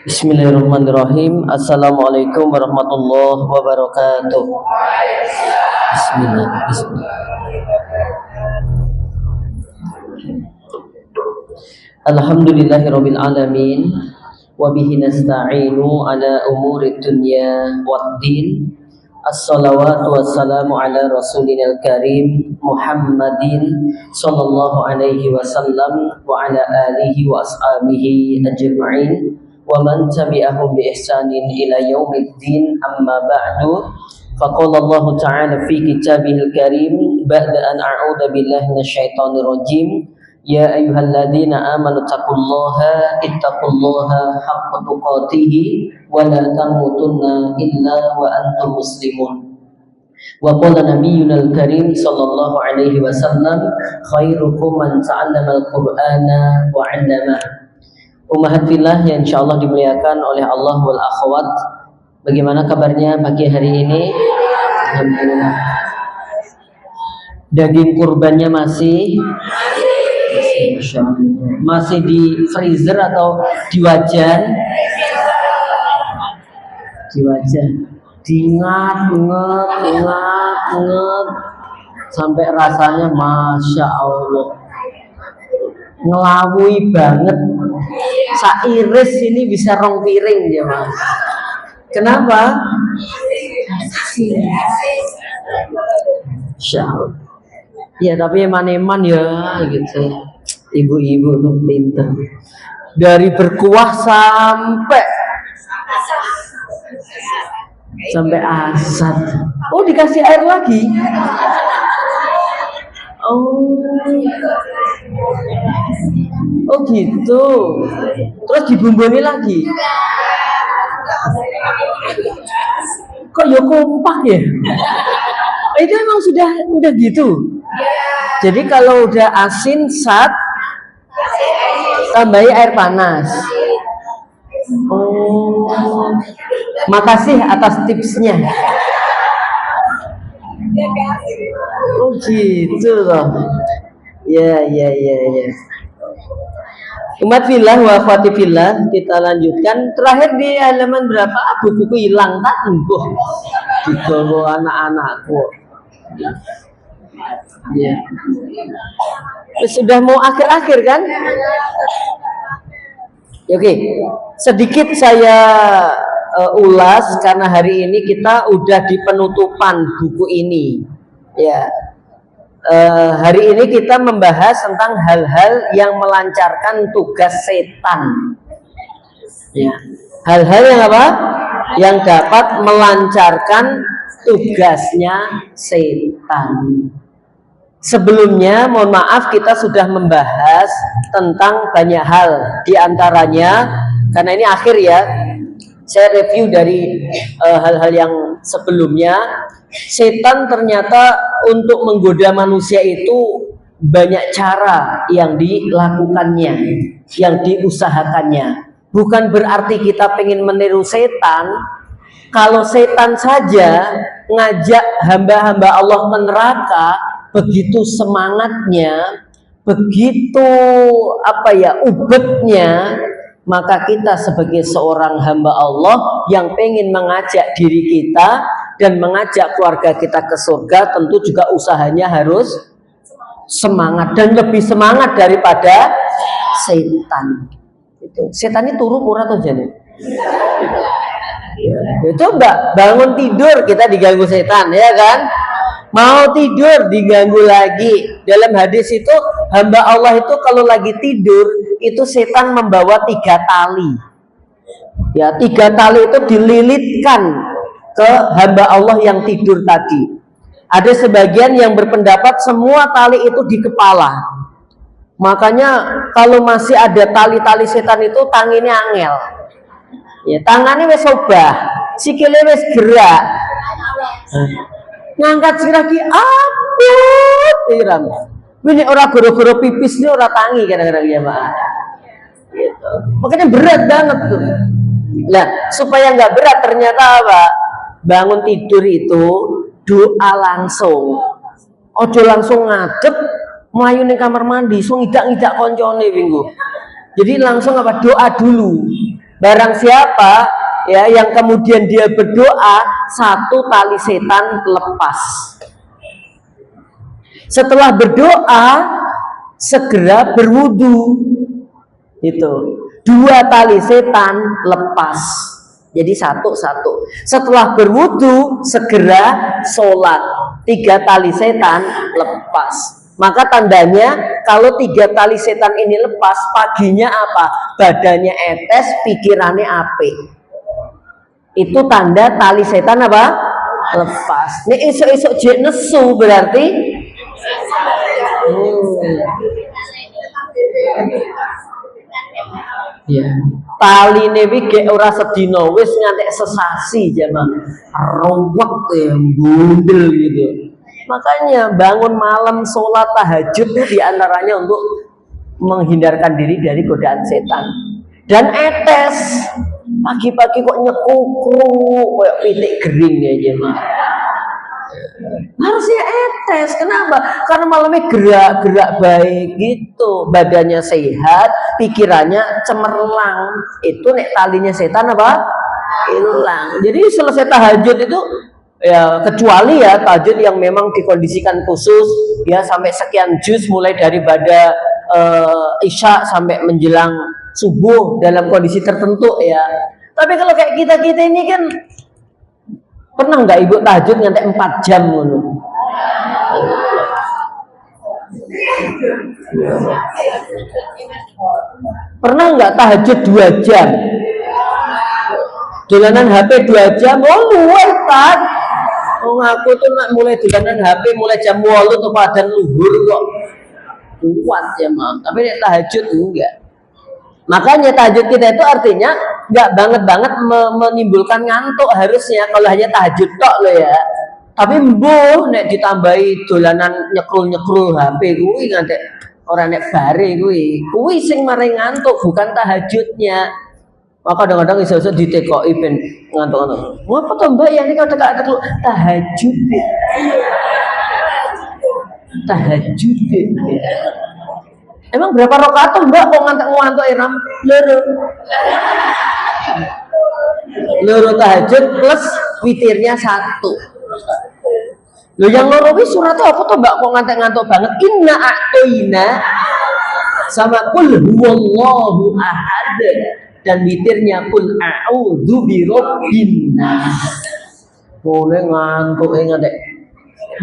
Bismillahirrahmanirrahim. Assalamualaikum warahmatullahi wabarakatuh. Bismillah. Bismillah. Alhamdulillahirabbil alamin wa bihi nasta'inu ala umuri dunya waddin. Assalawatu wassalamu ala rasulil karim Muhammadin sallallahu alaihi wasallam wa ala alihi wa ashabihi ajma'in wa man tabi'ahum bi ihsanin ila yaumiddin, amma ba'du. Faqala Allah ta'ala fi kitabihil karim ba'da an a'udzu billahi minasyaitonir rajim. Ya ayyuhalladzina amanu ittaqullaha haqqa tuqatih wa la tamutunna illa wa antum muslimun. Wa qala nabiyyunal karim sallallahu alaihi wasallam khairukum man ta'allama al-Qur'ana wa 'allamahu. Ummahat fillah yang insyaallah dimuliakan oleh Allah wal akhwat. Bagaimana kabarnya pagi hari ini? Alhamdulillah. Daging kurbannya masih di freezer atau di wajan? Di wajan. Diingat sampai rasanya masya Allah, ngelawui banget. Sairis ini bisa rong piring dia mas. Kenapa? Masya Allah. Ya tapi eman-eman ya gitu. Ibu-ibu tuh pintar. Dari berkuah sampai asat. Oh dikasih air lagi. Oh gitu. Terus dibumbuni lagi. Kok ya kompak ya? Itu emang udah gitu. Jadi kalau udah asin sat, tambahi air panas. Oh, makasih atas tipsnya. Oh gitu loh. Ya. Umat fillah wa akhwati fillah, kita lanjutkan. Terakhir di halaman berapa? Buku hilang tak? Digawa anak-anakku. Ya. Sudah mau akhir-akhir kan? Oke, sedikit saya ulas karena hari ini kita udah di penutupan buku ini. Ya. Hari ini kita membahas tentang hal-hal yang melancarkan tugas setan. Ya. Hal-hal yang apa? Yang dapat melancarkan tugasnya setan. Sebelumnya, mohon maaf, kita sudah membahas tentang banyak hal. Di antaranya, karena ini akhir ya, saya review dari hal-hal yang sebelumnya. Setan ternyata untuk menggoda manusia itu banyak cara yang dilakukannya, yang diusahakannya. Bukan berarti kita pengen meniru setan. Kalau setan saja ngajak hamba-hamba Allah ke neraka, begitu semangatnya, begitu ubetnya, maka kita sebagai seorang hamba Allah yang pengen mengajak diri kita dan mengajak keluarga kita ke surga, tentu juga usahanya harus semangat dan lebih semangat daripada setan. Setan ini turu pura atau jadi? Itu mbak bangun tidur kita diganggu setan, ya kan? Mau tidur diganggu lagi. Dalam hadis itu hamba Allah itu kalau lagi tidur itu setan membawa 3 tali. Ya 3 tali itu dililitkan ke hamba Allah yang tidur tadi. Ada sebagian yang berpendapat semua tali itu di kepala. Makanya kalau masih ada tali-tali setan itu tanginnya angel. Ya tangannya wis obah, sikile wis gerak. Ngangkat lagi abot tiram. Ini orang goro-goro pipis ini orang tangi kadang-kadang ya Pak. Gitu. Makanya berat banget tuh. Nah, supaya nggak berat ternyata apa? Bangun tidur itu doa langsung. Ojo langsung ngadep melayu ning kamar mandi, so ngidak-ngidak koncone minggu. Jadi langsung apa? Doa dulu. Barang siapa ya yang kemudian dia berdoa, satu tali setan lepas. Setelah berdoa segera berwudu. Itu 2 tali setan lepas. Jadi satu. Setelah berwudu segera sholat, 3 tali setan lepas. Maka tandanya kalau 3 tali setan ini lepas, paginya apa? Badannya etes, pikirannya apik. Itu tanda tali setan apa? Lepas. Ini esok-esok jek nesu berarti ya. Tali newi ge ora sedina wis ngantek sesasi jamaah. Rowek bundel gitu. Makanya bangun malam sholat tahajud itu diantaranya untuk menghindarkan diri dari godaan setan. Dan etes pagi-pagi kok nyekukru kayak pitik gering ya jemaah. Harusnya etes. Kenapa? Karena malamnya gerak-gerak baik gitu, badannya sehat, pikirannya cemerlang. Itu nek talinya setan apa? Hilang. Jadi selesai tahajud itu ya, kecuali ya tahajud yang memang dikondisikan khusus ya, sampai sekian juz mulai daripada isya sampai menjelang subuh dalam kondisi tertentu ya. Tapi kalau kayak kita ini kan, pernah nggak ibu tahajud ngantek 4 jam dulu? Pernah nggak tahajud 2 jam? Dolanan HP 2 jam? Oh luar tak? Oh aku tuh nak mulai dolanan HP mulai jam 8 tuh padan luhur kok. Kuat ya mam. Tapi nek tahajud enggak. Makanya tahajud kita itu artinya nggak banget menimbulkan ngantuk harusnya kalau hanya tahajud tok loh ya. Tapi mbuh nek ditambahi dolanan nyekrul HP kuwi ngantek ora nek bare kuwi sing maring ngantuk bukan tahajudnya. Maka kadang-kadang iso-iso ditekoki ben ngantuk-ngantuk. Apa to Mbak ya ini kalau tekak-tekuk tahajud. Tahajud. Emang berapa rakaat tuh Mbak kok ngantuk-ngantuk iram? Loro tahajud plus witirnya 1. Loh yang loro wis surat apa tuh Mbak kok ngantuk-ngantuk banget? Inna a'toina sama kul huwallahu ahad dan witirnya kul a'udzu birabbin nas. Boleh ngantuk ngantuk.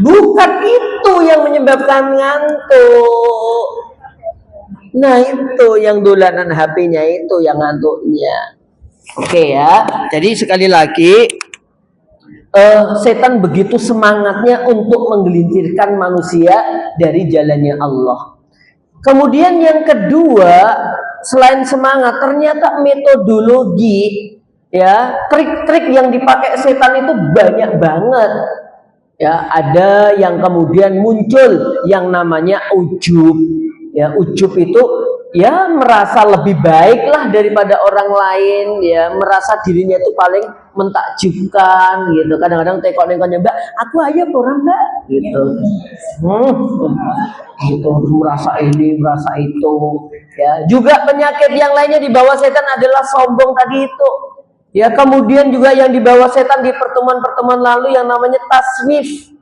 Bukan itu yang menyebabkan ngantuk. Nah itu yang dolanan HP-nya itu yang ngantuknya. Oke ya. Jadi sekali lagi setan begitu semangatnya untuk menggelincirkan manusia dari jalannya Allah. Kemudian yang kedua, selain semangat, ternyata metodologi ya, trik-trik yang dipakai setan itu banyak banget. Ya, ada yang kemudian muncul yang namanya ujub. Ya, ujub itu ya merasa lebih baik lah daripada orang lain, ya merasa dirinya itu paling mentakjubkan gitu. Kadang-kadang tekok-tekoknya Mbak, aku aja orang Mbak gitu. Gitu merasa ini, merasa itu. Ya, juga penyakit yang lainnya dibawa setan adalah sombong tadi itu. Ya, kemudian juga yang dibawa setan di pertemuan-pertemuan lalu yang namanya taswif.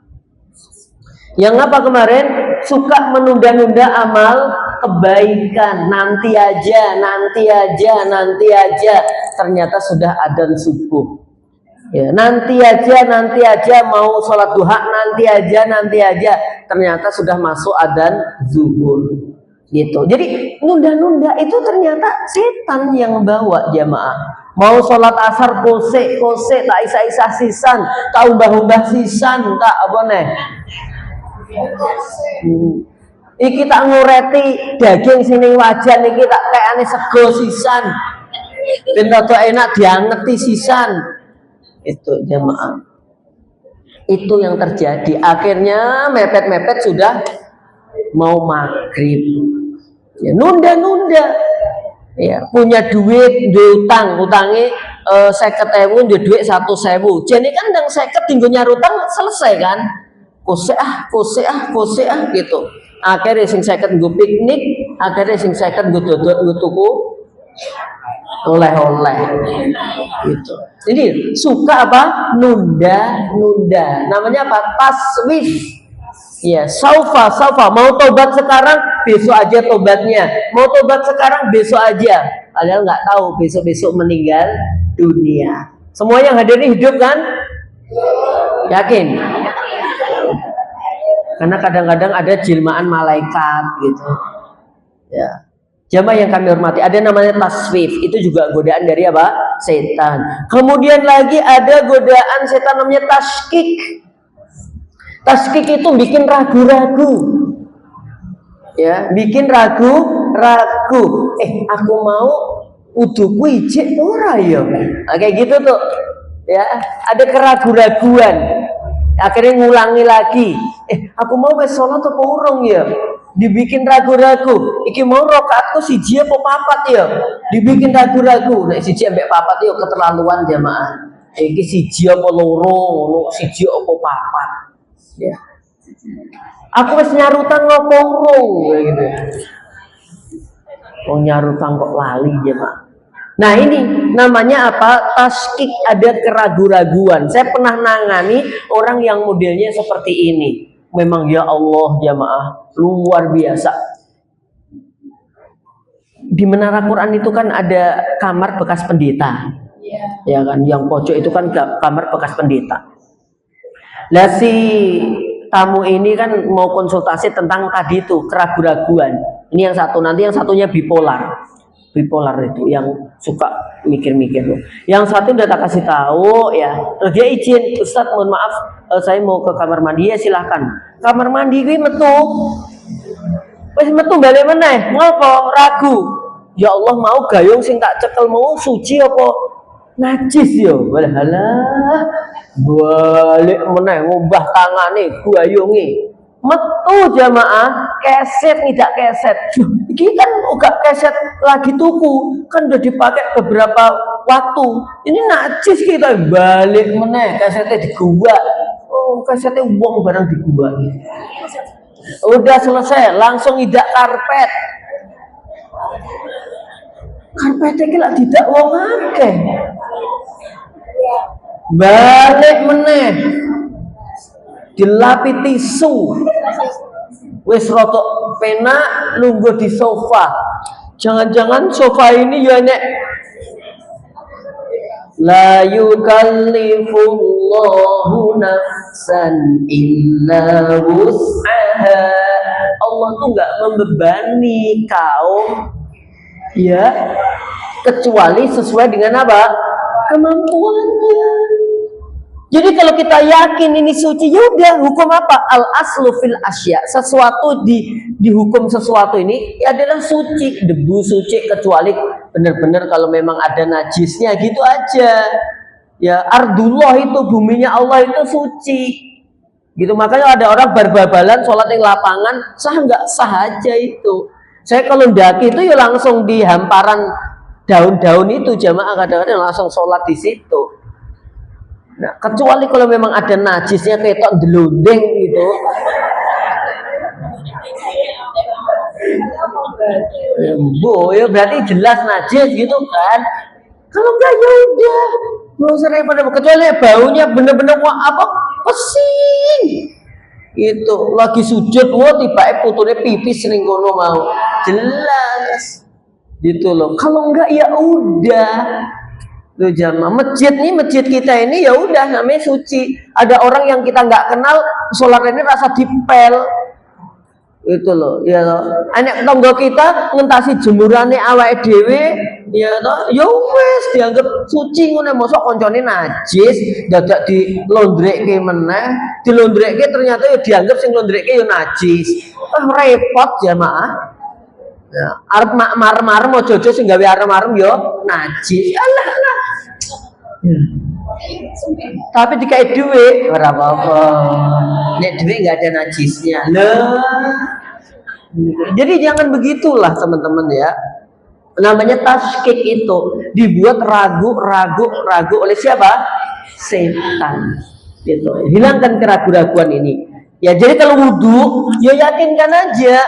Yang apa kemarin? Suka menunda-nunda amal kebaikan. Nanti aja. Ternyata sudah adzan subuh. Ya, nanti aja mau sholat duha, nanti aja. Ternyata sudah masuk adzan zuhur. Gitu. Jadi nunda-nunda itu ternyata setan yang membawa jamaah. Mau sholat asar kose tak isa sisan, tak umbah sisan, tak apa nih. Iki tak ngureti daging sini wajan iki tak kayane sego sisan. Ben rada enak diangeti sisan. Itu jamaah. Itu yang terjadi. Akhirnya mepet-mepet sudah mau maghrib. Ya, nunda-nunda. Ya, punya duit, utangnya 50.000, duit 1.000. Jadi kan yang 50 tinggal nyarutang selesai kan? Kose ah gitu. Akhirnya sing 50 nggo piknik, akhirnya sing 50 nggo dodok nggo tuku oleh-oleh gitu. Ini suka apa? Nunda. Namanya apa? Taswif. Ya, saufa. Mau tobat sekarang, besok aja tobatnya. Mau tobat sekarang, besok aja. Padahal nggak tahu besok-besok meninggal dunia. Semua yang hadir ini hidup kan? Yakin? Karena kadang-kadang ada jelmaan malaikat gitu. Ya. Jamaah yang kami hormati, ada namanya taswif, itu juga godaan dari apa? Setan. Kemudian lagi ada godaan setan namanya taskik. Taskik itu bikin ragu-ragu. Ya, bikin ragu-ragu. Aku mau uduku ijek ora ya. Nah, kayak gitu tuh. Ya, ada keraguan-raguan. Akhirnya ngulangi lagi. Aku mau wis salat apa urung ya? Dibikin ragu-ragu. Iki mau rakaatku siji apa papat ya? Dibikin ragu-ragu. Nek siji ambek papat yo keterlaluan jamaah. Iki siji apa loro, siji apa papat. Ya. Aku wis nyarutan ngopo urung gitu. Wong nyarutan kok lali jamaah. Nah ini namanya apa? Taskik, ada keraguan-raguan. Saya pernah nangani orang yang modelnya seperti ini. Memang ya Allah jamaah luar biasa. Di menara Quran itu kan ada kamar bekas pendeta, ya kan? Yang pojok itu kan kamar bekas pendeta. Lah si tamu ini kan mau konsultasi tentang tadi itu keraguan-raguan. Ini yang satu, nanti yang satunya bipolar itu yang suka mikir-mikir loh. Yang satu udah tak kasih tahu ya, terus dia izin, Ustadz mohon maaf, saya mau ke kamar mandi. Ya silahkan. Kamar mandi gue metu balik meneh, ngopo ragu. Ya Allah mau gayung sing tak cekel mau suci apa najis yo. Walah balik meneh ngubah tangane gayunge. Metu jamaah, keset tidak keset. Ini kan uga keset lagi tuku, kan udah dipakai beberapa waktu. Ini najis kita balik meneh, kesetnya digua. Oh, kesetnya uang barang digua. Udah selesai, langsung idak karpet. Karpetnya kira tidak wong akeh. Balik meneh. Dilapi tisu, wis rotok penak nunggu di sofa. Jangan-jangan sofa ini ya nek la yukallifullahu nafsan illa wus'aha. Allah tuh nggak membebani kaum ya kecuali sesuai dengan apa? Kemampuannya. Jadi kalau kita yakin ini suci, ya udah hukum apa? Al aslu fil asya. Sesuatu dihukum sesuatu ini ya adalah suci, debu suci, kecuali benar-benar kalau memang ada najisnya gitu aja. Ya ardullah itu buminya Allah itu suci. Gitu makanya ada orang berbabalan sholat di lapangan, sah nggak sah aja itu. Saya kalau ndaki itu ya langsung di hamparan daun-daun itu jamaah kadang-kadang langsung sholat di situ. Nah, kecuali kalau memang ada najisnya ketok delundeng gitu. Ya berarti jelas najis gitu kan. Kalau enggak ya udah. Nggak usah repot, kecuali baunya bener-bener apa? Pesing. Itu lagi sujud tiba putune pipis ning kono mau. Jelas. Gitu loh. Kalau enggak ya udah. Loh jamaah, masjid kita ini ya udah namanya suci. Ada orang yang kita nggak kenal sholat ini rasa dipel, itu loh. Ya anak tonggo kita ngentasi jemurannya awake dhewe, ya toh, ya wes dianggap suci ngono. Mosok koncone najis, dadak dilondrekke meneh, dilondrekke ternyata ya dianggap sing londrekke ya najis. Repot jamaah. Ya, arep marem-marem ojo-ojo sing gawe arem-arem yo najis. Alah. Tapi dikai duit ora apa-apa. Nek duit enggak ada najisnya. Loh. Jadi jangan begitulah teman-teman ya. Namanya taskik itu dibuat ragu oleh siapa? Setan. Gitu. Hilangkan keraguan-raguan ini. Ya jadi kalau wudu ya yakinkan aja.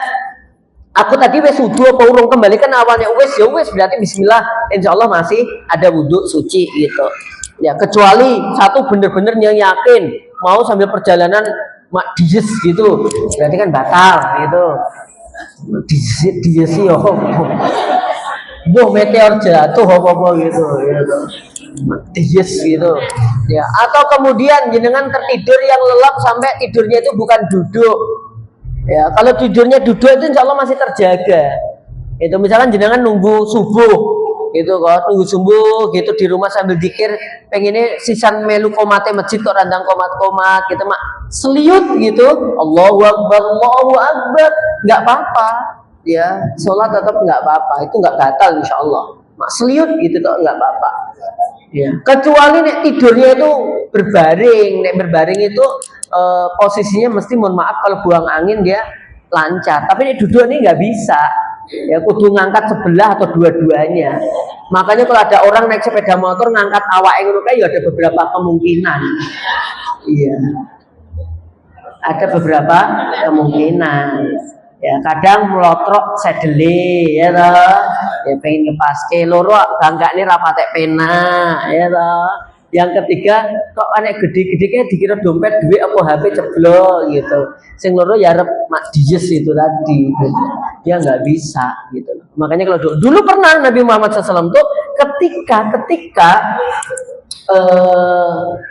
Aku tadi wes wudu apa urung, kembalikan awalnya wes ya wes, berarti bismillah, insya Allah masih ada wudhu suci gitu ya, kecuali satu bener-bener yang yakin mau sambil perjalanan dijes gitu, berarti kan batal gitu. Dijes yo meteor jatuh apa gitu dijes gitu ya. Atau kemudian jenengan tertidur yang lelap sampai tidurnya itu bukan duduk ya, kalau tidurnya duduk itu insya Allah masih terjaga. Itu misalkan jenengan nunggu subuh gitu kok, nunggu subuh gitu di rumah sambil dikir, pengennya sisan melu komate masjid kok randang komat-komat gitu mak seliut gitu, Allahu Akbar nggak apa-apa ya, sholat tetap nggak apa-apa, itu nggak batal insya Allah, mak seliut gitu kok nggak apa-apa ya. Kecuali nek tidurnya itu berbaring, nek berbaring itu posisinya mesti mohon maaf kalau buang angin dia lancar, tapi nek duduk ini nggak bisa ya, kudu ngangkat sebelah atau dua-duanya. Makanya kalau ada orang naik sepeda motor ngangkat awak ngono kae ya ada beberapa kemungkinan. Iya. Ada beberapa kemungkinan. Ya, kadang melotrok sedele ya toh. Ya pengen ngepaske loro bangkane ra patek pena ya toh. Yang ketiga, kok anek gede-gede kayak dikira dompet duit apa HP ceblok gitu. Sing loro ya arep mak dijes itu tadi. Gitu. Dia nggak bisa gitu. Makanya kalau dulu pernah Nabi Muhammad SAW tuh ketika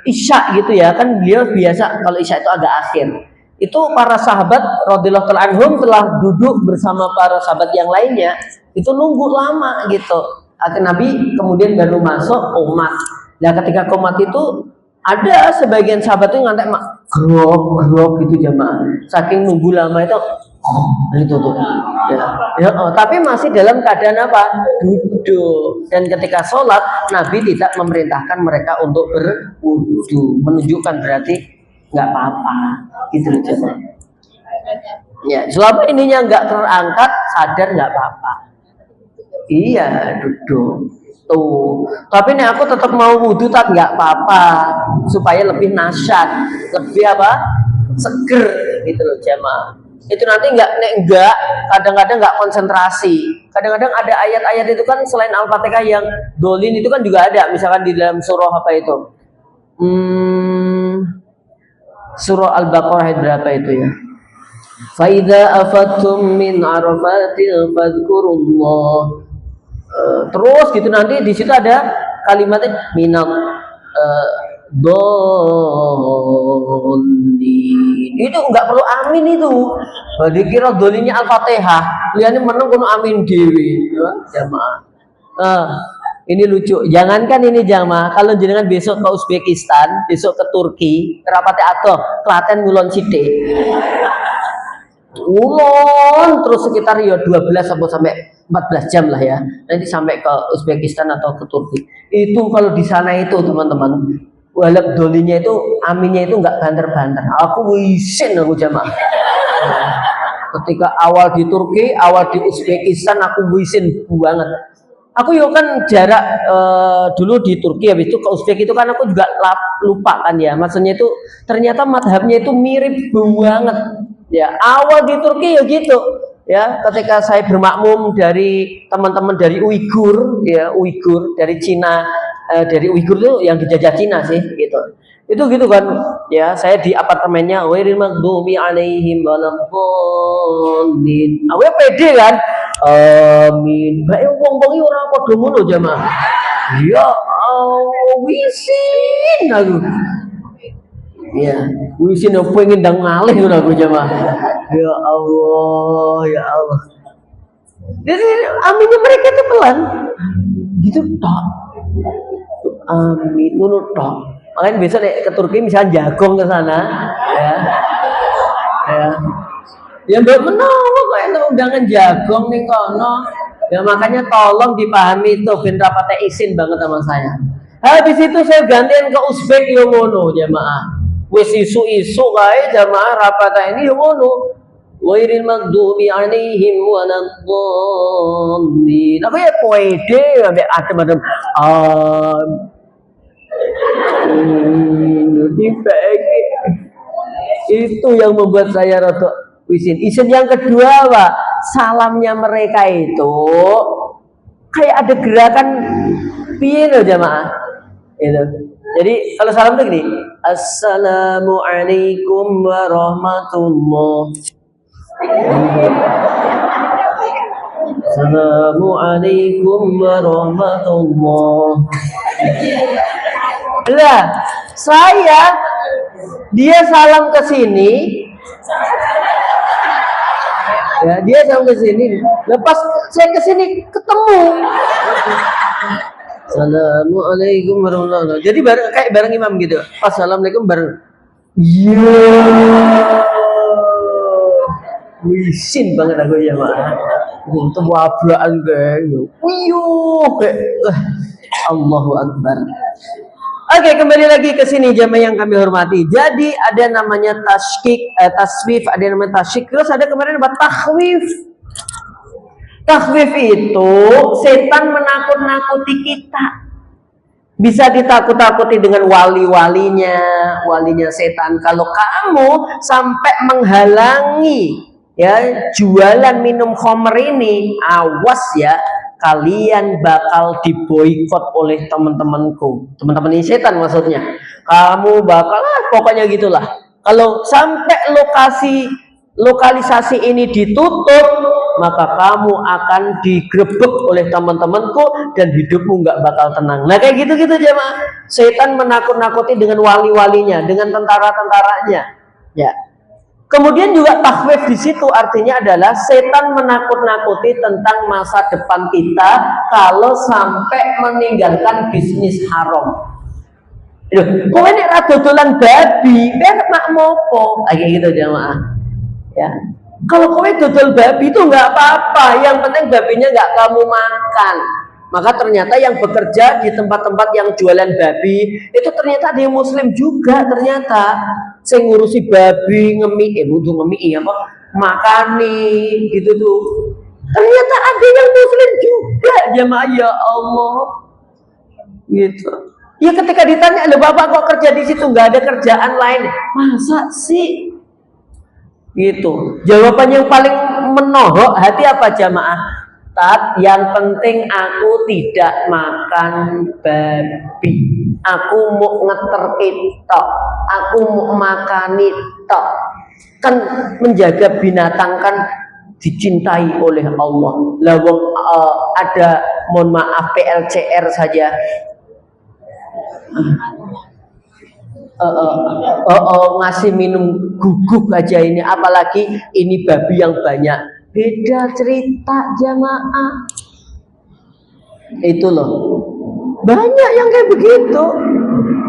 Isya gitu ya, kan beliau biasa kalau Isya itu agak akhir. Itu para sahabat radhiyallahu anhum telah duduk bersama para sahabat yang lainnya, itu nunggu lama gitu. Akhirnya Nabi kemudian baru masuk umat. Nah ketika komat itu ada sebagian sahabat itu ngantek grok gitu jamaah, saking nunggu lama itu tuh ya, tapi masih dalam keadaan apa, duduk. Dan ketika sholat Nabi tidak memerintahkan mereka untuk berwudu, menunjukkan berarti nggak apa-apa gitu jamaah ya, selama ininya nggak terangkat sadar nggak apa-apa, iya duduk tuh. Tapi nih aku tetap mau wudhu tak nggak apa-apa, supaya lebih nasyat, lebih apa, seger gitu loh jamaah. Itu nanti enggak kadang-kadang nggak konsentrasi. Kadang-kadang ada ayat-ayat itu kan selain Al-Fatihah yang dolin itu kan juga ada, misalkan di dalam surah apa itu, surah Al-Baqarah ayat berapa itu ya, faida afattum min arafatil fadhkurullah. Terus gitu nanti di situ ada kalimatnya minal dolin, itu nggak perlu amin itu, dikira dolinnya Al-Fatihah, lihatnya menang kuno amin dewi jamaah. Ini lucu, jangankan ini jamaah, kalau jenengan besok ke Uzbekistan, besok ke Turki, rapate atau Klaten ngulon sithik, ulon terus sekitar ya 12 sampai 14 jam lah ya, nanti sampai ke Uzbekistan atau ke Turki. Itu kalau di sana itu teman-teman, walap dolinya itu aminnya itu nggak banter-banter. Aku wisin aku jamaah. Ketika awal di Turki, awal di Uzbekistan aku wisin banget. Aku yuk kan jarak dulu di Turki, habis itu ke Uzbek itu kan aku juga lupa kan ya. Maksudnya itu ternyata madhabnya itu mirip banget. Ya awal di Turki ya gitu. Ya, ketika saya bermakmum dari teman-teman dari Uighur, ya Uighur dari Cina, dari Uighur itu yang dijajah Cina sih, gitu. Itu gitu kan, ya saya di apartemennya, wairil maghdubi alaihim waladdallin. Aku pede kan, amin. Bae wong-wong iki ora padha ngono jamaah. Ya Allah, wisin aku. Ya, wisin opo ngendang ngalih ngono aku jamaah. Ya Allah, ya Allah. Jadi aminnya mereka itu pelan, gitu toh. Amin, ngono toh. Makanya besok ke Turki misalnya jagung ke sana, ya, ya mbak menawa kok itu undangan jagung nih kono. Ya makanya tolong dipahami itu, ben rapate izin banget sama saya. Habis itu saya gantian ke Uzbek yo ngono jamaah. Wis isu-isu kae jamaah rapata ini yo ngono. Wairil maghdubi alaihim waladdallin. Apa ya poede ambek adem-adem. Itu yang membuat saya rada wisin. Isin yang kedua Pak, salamnya mereka itu kayak ada gerakan piye loh jamaah. Itu. Jadi kalau salam tuh gini, Assalamualaikum warahmatullahi. Assalamualaikum warahmatullahi. Lah, dia salam ke sini. Ya, dia salam ke sini. Lepas saya ke sini ketemu. Assalamualaikum warahmatullahi wabarakatuh. Jadi kayak bareng imam gitu. Assalamualaikum bareng. Iya. Wisin banget aku ya, Mak. Untuk wabraan kayak. Wiyuh. Allahu Akbar. Oke, kembali lagi ke sini jamaah yang kami hormati. Jadi ada namanya taswif, ada namanya tasyik, terus ada kemarin apa? Takhwif. Takhwif itu setan menakut-nakuti kita. Bisa ditakut-takuti dengan walinya setan. Kalau kamu sampai menghalangi ya jualan minum khamr ini, awas ya, kalian bakal diboikot oleh teman-temanku. Teman-teman ini setan maksudnya. Kamu bakal pokoknya gitulah. Kalau sampai lokalisasi ini ditutup, maka kamu akan digrebek oleh teman-temanku dan hidupmu nggak bakal tenang. Nah kayak gitu-gitu jemaah. Setan menakut-nakuti dengan wali-walinya, dengan tentara-tentaranya. Ya. Kemudian juga takhwif di situ artinya adalah setan menakut-nakuti tentang masa depan kita kalau sampai meninggalkan bisnis haram. Kok ini dodolan babi, mak mopo, kayak gitu jemaah. Ya. Kalau kowe dodol babi itu nggak apa-apa, yang penting babinya nggak kamu makan. Maka ternyata yang bekerja di tempat-tempat yang jualan babi itu ternyata dia muslim juga ternyata. Saya ngurusi babi, makani gitu tuh. Ternyata ada yang muslim juga jemaah, ya Allah. Gitu. Ya ketika ditanya, "Loh Bapak kok kerja di situ nggak ada kerjaan lain?" Masa sih? Gitu. Jawaban yang paling menohok hati apa jamaah? Yang penting aku tidak makan babi. Aku mau ngeter itu. Aku mau makan itu. Kan menjaga binatang kan dicintai oleh Allah. Lawang ada mohon maaf PLCR saja. Ngasih minum guguk aja ini, apalagi ini babi yang banyak. Beda cerita jamaah. Itu loh, banyak yang kayak begitu,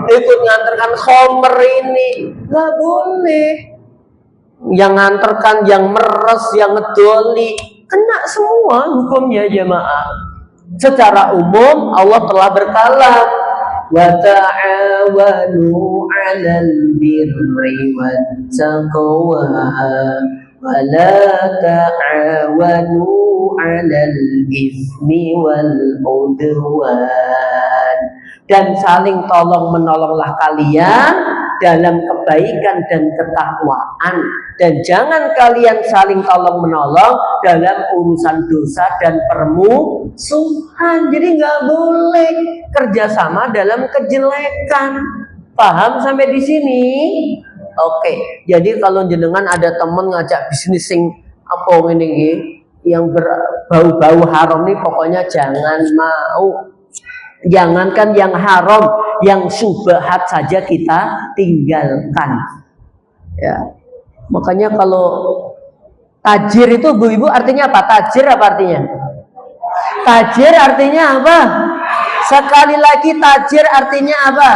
ikut nganterkan khamr ini nggak boleh. Yang nganterkan, yang meres, yang ngedoli, kena semua hukumnya jamaah. Secara umum Allah telah berkalam, wa ta'awanu 'alal birri wattaqwa wa la ta'awanu 'alal itsmi wal 'udwan. Dan saling tolong menolonglah kalian dalam kebaikan dan ketakwaan, dan jangan kalian saling tolong menolong dalam urusan dosa dan permusuhan. Jadi nggak boleh kerjasama dalam kejelekan. Paham sampai di sini? Oke. Jadi kalau jenengan ada temen ngajak bisnis sing apa ini yang berbau-bau haram nih, pokoknya jangan mau. Jangankan yang haram, yang syubhat saja kita tinggalkan. Ya. Makanya kalau tajir itu ibu-ibu artinya apa? Tajir apa artinya? Tajir artinya apa? Sekali lagi tajir artinya apa?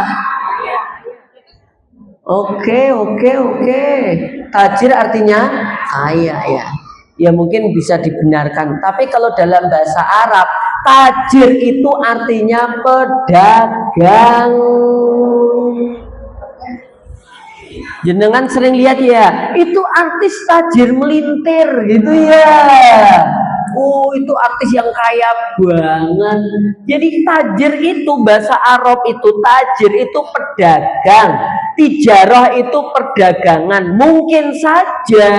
Oke. Tajir artinya kaya ya. Ya mungkin bisa dibenarkan. Tapi kalau dalam bahasa Arab, tajir itu artinya pedagang. Jenengan sering lihat ya, itu artis tajir melintir gitu ya. Oh, itu artis yang kaya banget. Jadi tajir itu bahasa Arab itu tajir itu pedagang. Tijarah itu perdagangan. Mungkin saja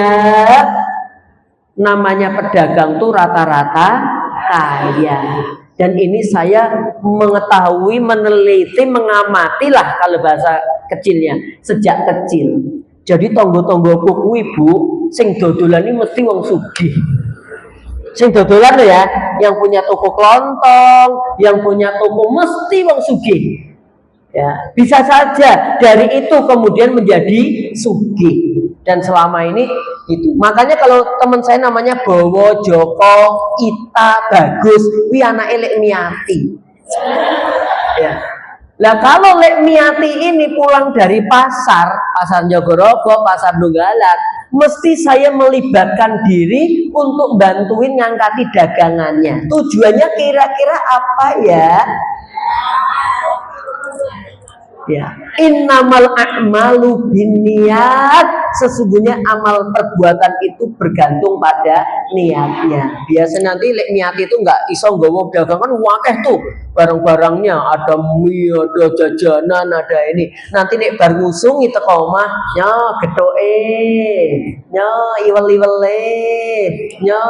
namanya pedagang tuh rata-rata kaya. Dan ini saya mengetahui, meneliti, mengamati lah kalau bahasa kecilnya sejak kecil. Jadi tonggo-tonggoku kuwi Bu, sing dodolan ini mesti wong sugih. Sing dodolan ya, yang punya toko kelontong, yang punya toko mesti wong sugih. Ya, bisa saja dari itu kemudian menjadi sugih. Dan selama ini itu. Makanya kalau teman saya namanya Bowo, Joko, Ita, Bagus, wi anak Lek Miati. Ya. Nah kalau Lek Miati ini pulang dari pasar Jogorogo, pasar Donggala, mesti saya melibatkan diri untuk bantuin ngangkati dagangannya. Tujuannya kira-kira apa ya? Ya, innamal a'malu binniyat, sesungguhnya amal perbuatan itu bergantung pada niatnya. Biasa nanti lek niat itu nggak iso nggawa dagangan wakeh tuh barang-barangnya, ada mie, ada jajanan, ada ini. Nanti nek bar ngusung itu omah, nya gethoke, nya iwel-iwele, nya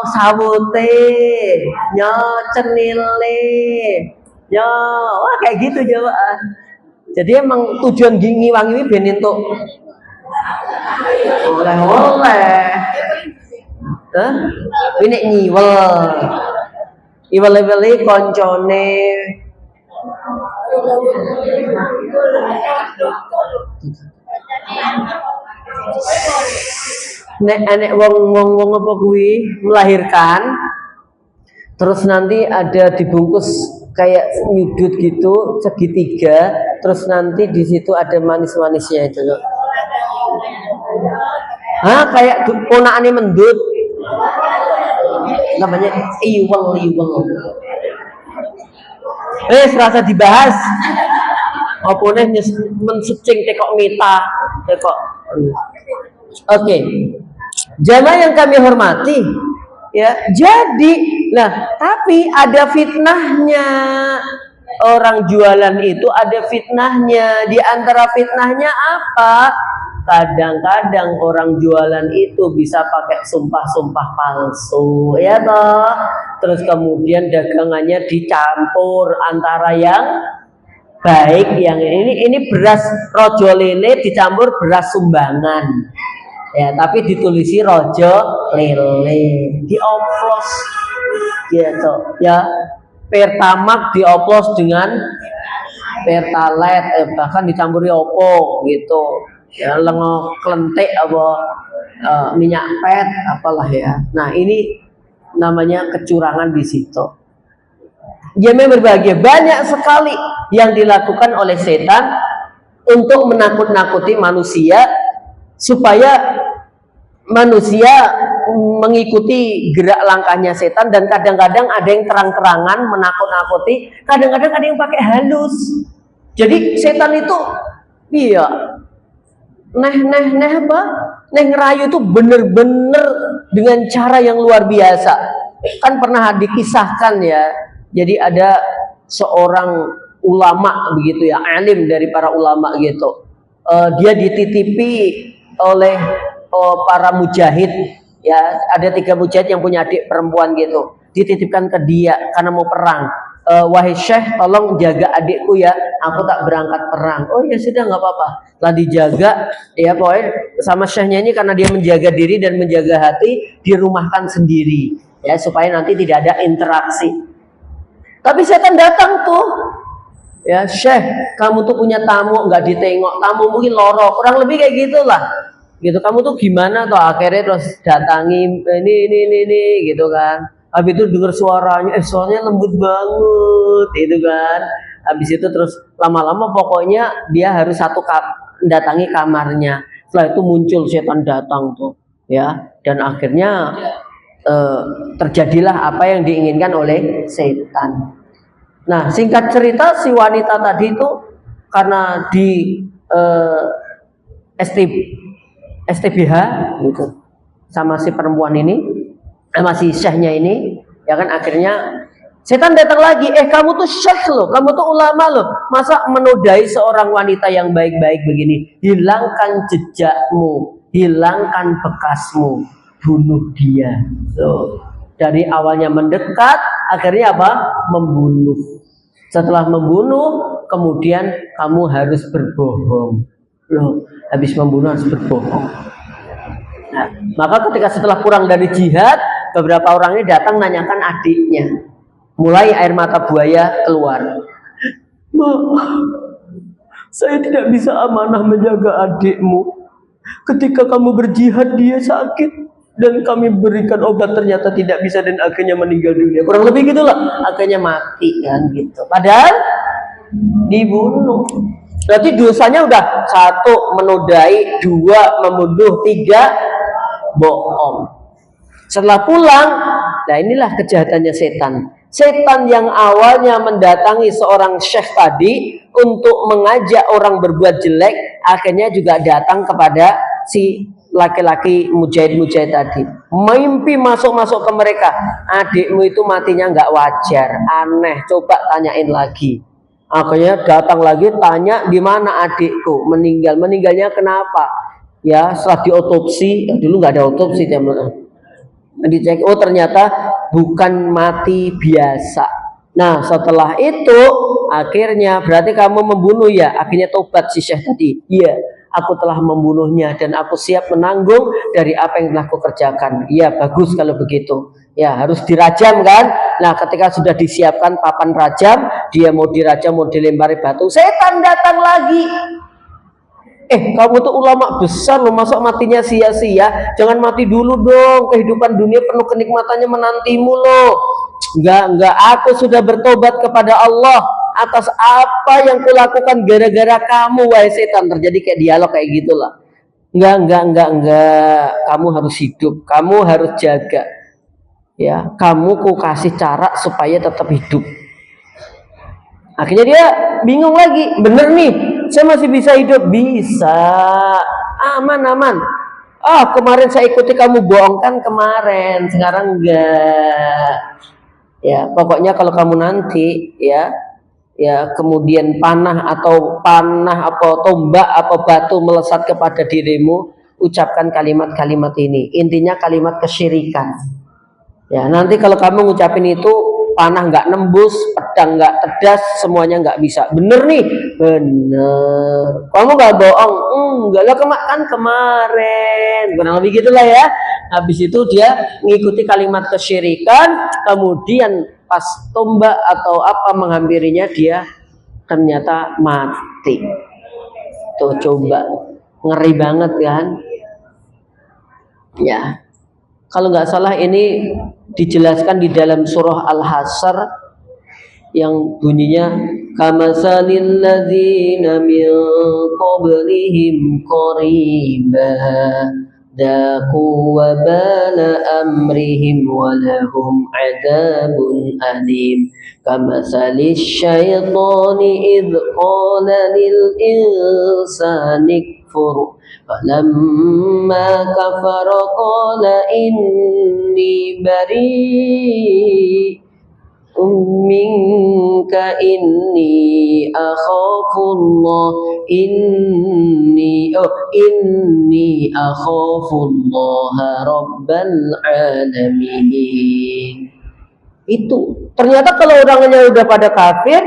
sawute, nya cenile, nya wah kayak gitu jawaan. Jadi emang tujuan ngiwangi ini ben entuk oleh-oleh. Ini nyiwel. Iwel-iweli koncone. Nek wong apa kuwi melahirkan, terus nanti ada dibungkus kayak nyudut gitu segitiga, terus nanti di situ ada manis-manisnya itu loh. Kayak ponakane mendut, namanya iwel-iwel. Serasa dibahas. Apa nih mensucing tekok mita, tekok. Oke. Jamaah yang kami hormati, ya, jadi tapi ada fitnahnya. Orang jualan itu ada fitnahnya. Di antara fitnahnya apa? Kadang-kadang orang jualan itu bisa pakai sumpah-sumpah palsu, ya toh. Terus kemudian dagangannya dicampur antara yang baik, yang ini beras rojo lele dicampur beras sumbangan. Ya, tapi ditulisi rojo lele, dioplos gitu ya. Pertamax dioplos dengan pertalite, bahkan dicampuri opo gitu ya, lengo klentek apa minyak pet apalah ya. Nah ini namanya kecurangan di situ. Jemaah berbahagia, banyak sekali yang dilakukan oleh setan untuk menakut-nakuti manusia supaya manusia mengikuti gerak langkahnya setan. Dan kadang-kadang ada yang terang-terangan menakut-nakuti, kadang-kadang ada yang pakai halus. Jadi setan itu iya neh ngerayu itu bener-bener dengan cara yang luar biasa. Kan pernah dikisahkan ya, jadi ada seorang ulama begitu ya, alim dari para ulama gitu, dia dititipi oleh para mujahid ya, ada 3 mujahid yang punya adik perempuan gitu, dititipkan ke dia karena mau perang. Wahai Syekh, tolong jaga adikku ya, aku tak berangkat perang. Oh ya sudah, nggak apa-apa, telah dijaga ya. Pokoknya sama Syekhnya ini karena dia menjaga diri dan menjaga hati, dirumahkan sendiri ya, supaya nanti tidak ada interaksi. Tapi setan datang tuh ya, Syekh kamu tuh punya tamu nggak ditengok, tamu mungkin loro, kurang lebih kayak gitulah gitu. Kamu tuh gimana toh? Akhirnya terus datangi ini gitu kan. Habis itu dengar suaranya, suaranya lembut banget itu kan. Habis itu terus lama-lama pokoknya dia harus datangi kamarnya. Setelah itu muncul setan datang tuh ya, dan akhirnya terjadilah apa yang diinginkan oleh setan. Nah, singkat cerita, si wanita tadi itu karena di STBH gitu sama si perempuan ini, masih syekhnya ini ya kan, akhirnya setan datang lagi. Kamu tuh syekh loh, kamu tuh ulama loh, masa menodai seorang wanita yang baik-baik begini? Hilangkan jejakmu, hilangkan bekasmu, bunuh dia. So, dari awalnya mendekat, akhirnya apa? Membunuh. Setelah membunuh, kemudian kamu harus berbohong. Loh, habis membunuh harus berbohong. Nah, maka ketika setelah pulang dari jihad, beberapa orang ini datang nanyakan adiknya. Mulai air mata buaya keluar. Ma, saya tidak bisa amanah menjaga adikmu. Ketika kamu berjihad dia sakit dan kami berikan obat ternyata tidak bisa dan akhirnya meninggal dunia. Kurang lebih gitulah, akhirnya mati kan gitu. Padahal dibunuh. Berarti dosanya udah 1 menodai, 2 membunuh, 3 bohong. Setelah pulang, nah inilah kejahatannya setan. Setan yang awalnya mendatangi seorang syekh tadi untuk mengajak orang berbuat jelek, akhirnya juga datang kepada si laki-laki mujahid-mujahid tadi. Mimpi masuk-masuk ke mereka. Adikmu itu matinya nggak wajar, aneh. Coba tanyain lagi. Akhirnya datang lagi tanya di mana adikku meninggal. Meninggalnya kenapa? Ya setelah diotopsi, dulu nggak ada otopsi teman. Dicek, oh ternyata bukan mati biasa. Nah setelah itu akhirnya berarti kamu membunuh ya. Akhirnya tobat si syekh tadi. Iya, aku telah membunuhnya dan aku siap menanggung dari apa yang telah kukerjakan. Iya bagus kalau begitu. Ya harus dirajam kan. Nah ketika sudah disiapkan papan rajam, dia mau dirajam, mau dilempari batu, setan datang lagi. Kamu tuh ulama besar loh, masa matinya sia-sia? Jangan mati dulu dong, kehidupan dunia penuh kenikmatannya menantimu loh. Enggak, aku sudah bertobat kepada Allah atas apa yang kulakukan gara-gara kamu, wahai setan. Terjadi kayak dialog kayak gitulah. Enggak. Kamu harus hidup, kamu harus jaga. Ya, kamu ku kasih cara supaya tetap hidup. Akhirnya dia bingung lagi, bener nih, saya masih bisa hidup, bisa, aman. Kemarin saya ikuti kamu bohong kan kemarin, sekarang enggak. Ya, pokoknya kalau kamu nanti ya kemudian panah atau tombak atau batu melesat kepada dirimu, ucapkan kalimat-kalimat ini. Intinya kalimat kesyirikan. Ya, nanti kalau kamu ngucapin itu, panah nggak nembus, pedang nggak tedas, semuanya nggak bisa. Bener nih, bener. Kamu nggak bohong, enggak lah kan kemarin. Kurang lebih gitulah ya. Habis itu dia mengikuti kalimat kesyirikan, kemudian pas tombak atau apa menghampirinya dia ternyata mati. Tuh coba, ngeri banget kan? Ya. Kalau nggak salah ini dijelaskan di dalam surah Al-Hasyr yang bunyinya kamasalil ladzina min qablihim qariba daqu wa bala amrihim wa lahum adzabun alim kamasalis syaitani idh qala lil insani kfur falamma kafara qala inni bari'um minka inni akhafullah inni akhafullaha rabbal alamin. Itu ternyata kalau orangnya udah pada kafir,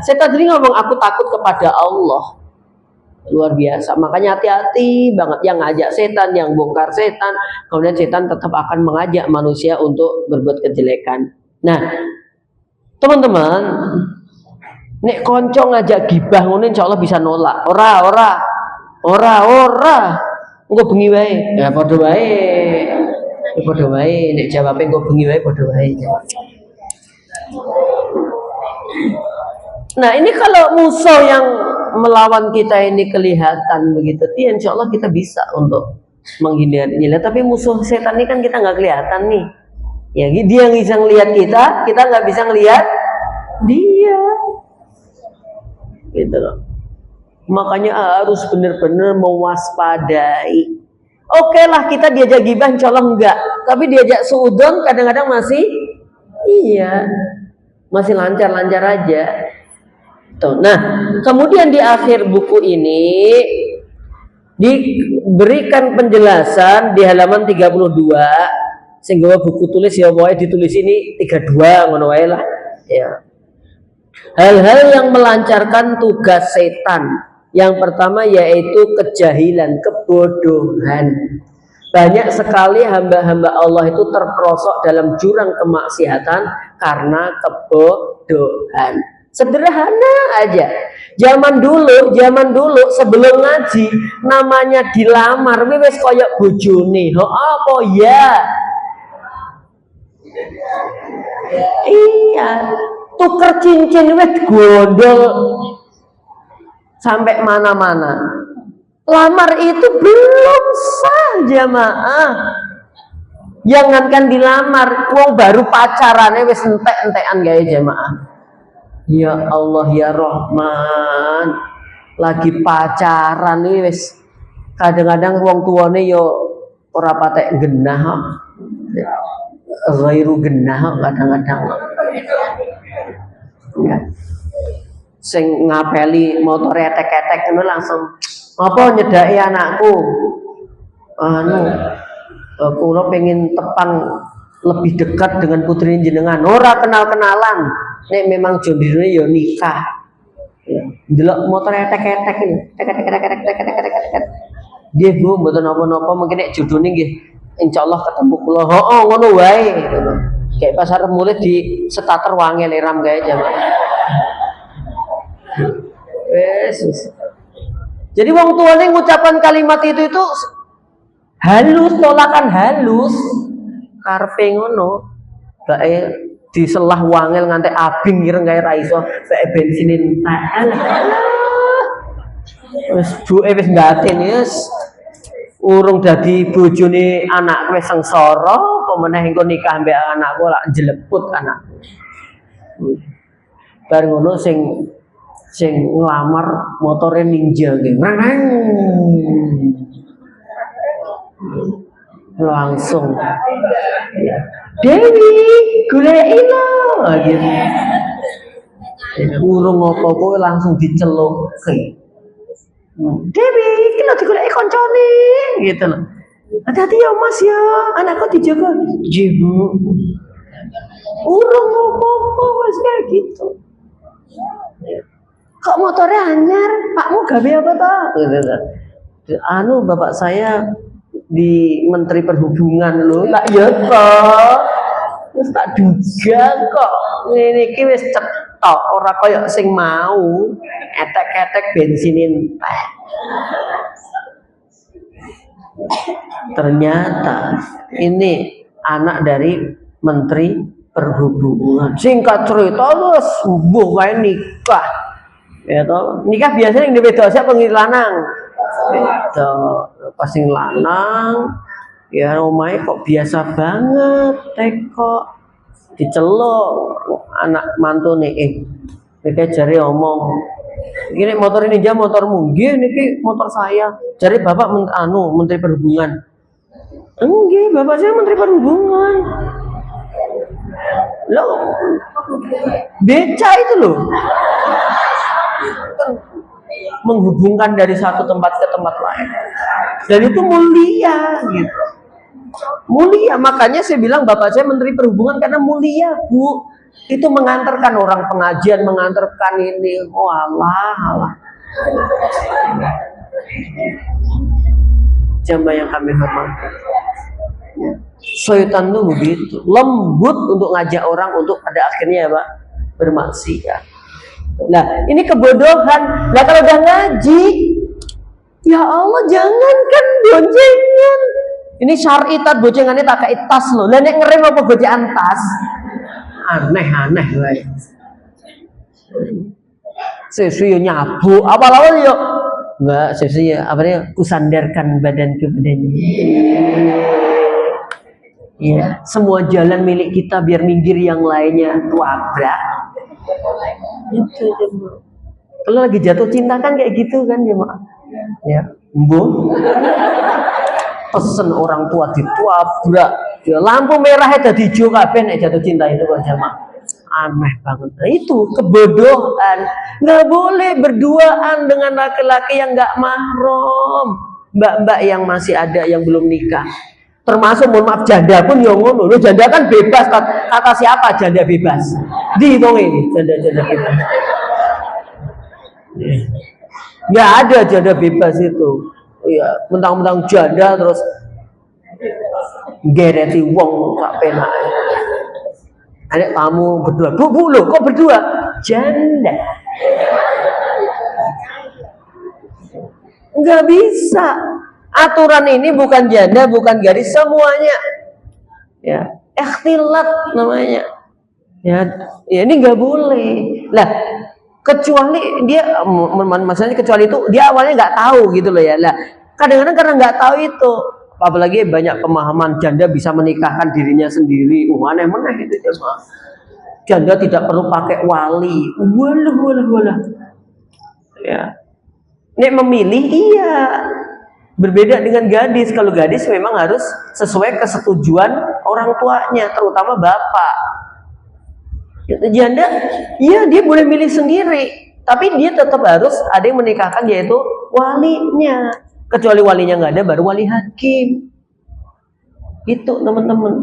setan tadi ngomong aku takut kepada Allah. Luar biasa, makanya hati-hati banget yang ngajak setan, yang bongkar setan, kemudian setan tetap akan mengajak manusia untuk berbuat kejelekan. Nah, teman-teman, nek konco ngajak gibah ngono insyaallah bisa nolak. Ora. Engko bengi wae. Ya padha wae. Nek jawabe engko bengi wae padha wae. Nah, ini kalau musuh yang melawan kita ini kelihatan begitu, ya insya Allah kita bisa untuk menghindarinya. Tapi musuh setan ini kan kita nggak kelihatan nih. Ya, dia yang bisa ngelihat kita nggak bisa ngelihat dia. Gitu loh. Makanya harus benar-benar mewaspadai. Oke lah kita diajak gibah insya Allah enggak, tapi diajak suudon kadang-kadang masih masih lancar-lancar aja. Nah, kemudian di akhir buku ini Diberikan penjelasan di halaman 32, sehingga buku tulis ya pokoknya ditulis ini 32 ngono wae lah ya. Hal-hal yang melancarkan tugas setan. Yang pertama yaitu kejahilan, kebodohan. Banyak sekali hamba-hamba Allah itu terperosok dalam jurang kemaksiatan karena kebodohan. Sederhana aja. Zaman dulu sebelum ngaji namanya dilamar wis koyok bojone. Ho apa ya? Iya, tuker cincin wis gondol sampai mana-mana. Lamar itu belum sah jamaah. Jangankan dilamar, wong baru pacarannya wis entek-entekan gawe jamaah. Ya Allah ya Rahman, lagi pacaran nih wis kadang-kadang wong tuane yo ora patek genah, ghairu genah kadang-kadang. Ya. Sing ngapeli motor etek-etek itu langsung apa nyedaki anakku. Kula pengen tepang lebih dekat dengan putri jenengan. Ora kenal-kenalan. Nek memang jodohnya ya nikah. Ya, delok motor etek-etek ini. Tek. Nggih Bu, mboten napa-napa mungkin nek jodohnya nggih insyaallah ketemu kula. Heeh, ngono wae. Kayak pasar mulai di starter wangel ram gawe jamaah. Yesus. Jadi wong tuane ngucapan kalimat itu halus, tolakan halus. Karepe ngono. Bae diselah wangel nganti abing ireng gawe ra iso bae bensin entek. Wis buke wis ngaten wis. Urung dadi bojone anakku wis sengsara, apa meneh engko nikah mbek anakku lak jeleput anakku. Bar ngono sing nglamar motore ninja nggih. Langsung Dewi goleki lho gitu. Urung apa-apa langsung diceluk. Dewi, iki lho digoleki koncone gitu loh. Hati-hati ya Mas ya, anakku dijaga. Jibu. Urung apa-apa wis kayak gitu. Kok motornya anyar? Pakmu gawe apa toh? Anu bapak saya di Menteri Perhubungan lho. Tak ya toh. Wis tak duga kok. Ngene iki wis cetok ora kaya sing mau. Etek-etek bensin entek. Ternyata ini anak dari Menteri Perhubungan. Singkat cerita terus mbuh wae nikah. Ya toh, nikah biasanya yang dibedo siapa pengen lanang. Itu pas sing lanang ya omahe kok biasa banget teko diceluk anak mantune iki jare omong ini motor ini dia motormu nggih niki motor saya jare bapak Menteri Perhubungan enggak bapak saya Menteri Perhubungan loh beca itu loh menghubungkan dari satu tempat ke tempat lain dan itu mulia gitu mulia makanya saya bilang bapak saya Menteri Perhubungan karena mulia Bu itu mengantarkan orang pengajian mengantarkan ini alah jamaah yang kami hormati syaitan itu begitu lembut untuk ngajak orang untuk pada akhirnya Pak bermaksiat. Nah ini kebodohan. Nah kalau udah ngaji, ya Allah jangankan boncengan. Ini syariat boncengannya tak kayak tas loh. Lah nek ngerem apa gojekan tas? Aneh wae. Sesuai nyabu, apa lawan yo? Enggak, sesuai apa dia? Kusandarkan badan ke badannya. Ya, semua jalan milik kita biar minggir yang lainnya tabrak. Itu kalau lagi jatuh cinta kan kayak gitu kan ya Mak ya Bu pesen orang tua ditabrak ya lampu merahnya jadi hijau kabeh nek jatuh cinta itu kok jamaah aneh banget. Nah, itu kebodohan. Nggak boleh berduaan dengan laki-laki yang nggak mahram, mbak-mbak yang masih ada yang belum nikah. Termasuk mohon maaf janda pun yang ngono. Lo janda kan bebas, kata siapa janda bebas? Dihitung ini janda bebas. Nggak ada janda bebas itu. Iya, mentang-mentang janda terus gereti wong gak penak. Adik kamu berdua, bu lo kok berdua? Janda. Nggak bisa. Aturan ini bukan janda, bukan gadis, semuanya. Ya, ikhtilat namanya. Ya ini nggak boleh. Lah, kecuali dia, maksudnya kecuali itu dia awalnya nggak tahu gitu loh ya. Lah, kadang-kadang karena nggak tahu itu, apalagi banyak pemahaman janda bisa menikahkan dirinya sendiri. Aneh-aneh itu jemaah. Janda tidak perlu pakai wali. Walah. Ya. Nek memilih iya. Berbeda dengan gadis. Kalau gadis memang harus sesuai kesetujuan orang tuanya, terutama bapak. Janda, iya dia boleh milih sendiri, tapi dia tetap harus ada yang menikahkan, yaitu walinya. Kecuali walinya nggak ada, baru wali hakim. Itu teman-teman.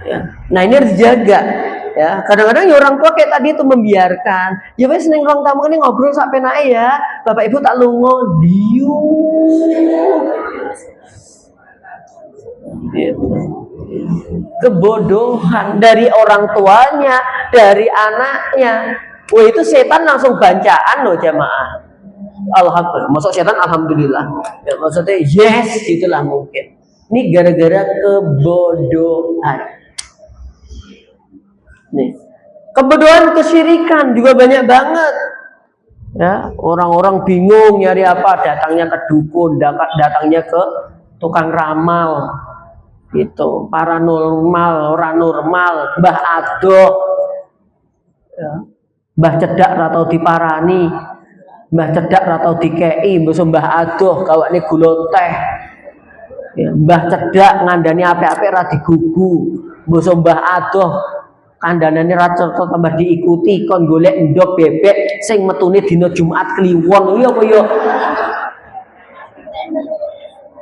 Ya. Nah ini harus dijaga. Ya, kadang-kadang ya orang tua kayak tadi itu membiarkan. Ya wes neng ruang tamu ini ngobrol sampai naik ya. Bapak ibu tak lungo diu. Gitu. Kebodohan dari orang tuanya, dari anaknya. Wah itu setan langsung bancaan loh jamaah. Alhamdulillah. Masuk setan alhamdulillah. Ya, maksudnya yes itulah mungkin. Ini gara-gara kebodohan. Nih, kebodohan kesyirikan juga banyak banget. Ya, orang-orang bingung nyari apa, datangnya ke dukun, datangnya ke tukang ramal, gitu, paranormal, orang normal, mbah adoh, ya. Mbah cedak atau diparani, mbah cedak atau dikei, mbah adoh, kawane gula teh, ya, mbah cedak ngandani ape-ape ra digugu, mbah adoh kandhanane ra tambah diikuti kon golek endok bebek sing metune dina Jumat kliwon iya apa ya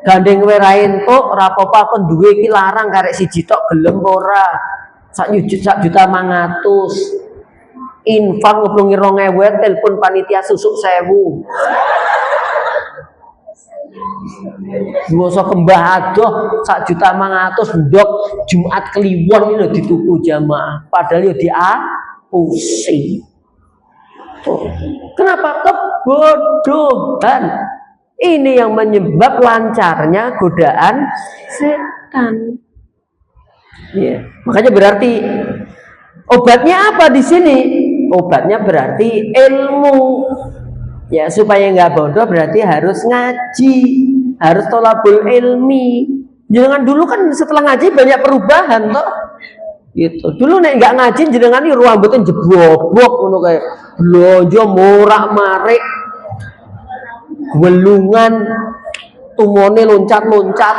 gandeng kowe ra entuk ora apa-apa kon duwe iki larang karek siji tok gelem ora sak juta 500 infak ngobrol 2000 telepon panitia susuk 1000 Gosok kembah adoh 1.500.000 ndok Jumat kliwon ini dituku jamaah. Padahal ya diapusi. Kenapa? Kebodohan. Ini yang menyebab lancarnya godaan setan. Ya, makanya berarti obatnya apa di sini? Obatnya berarti ilmu. Ya supaya nggak bodoh berarti harus ngaji, harus tolabul ilmi. Jangan dulu kan setelah ngaji banyak perubahan toh. Gitu. Dulu nek nggak ngaji jenengan iki rambutnya jeblok ngono kayak blonjo morak-marik. Welungan tumone loncat-loncat.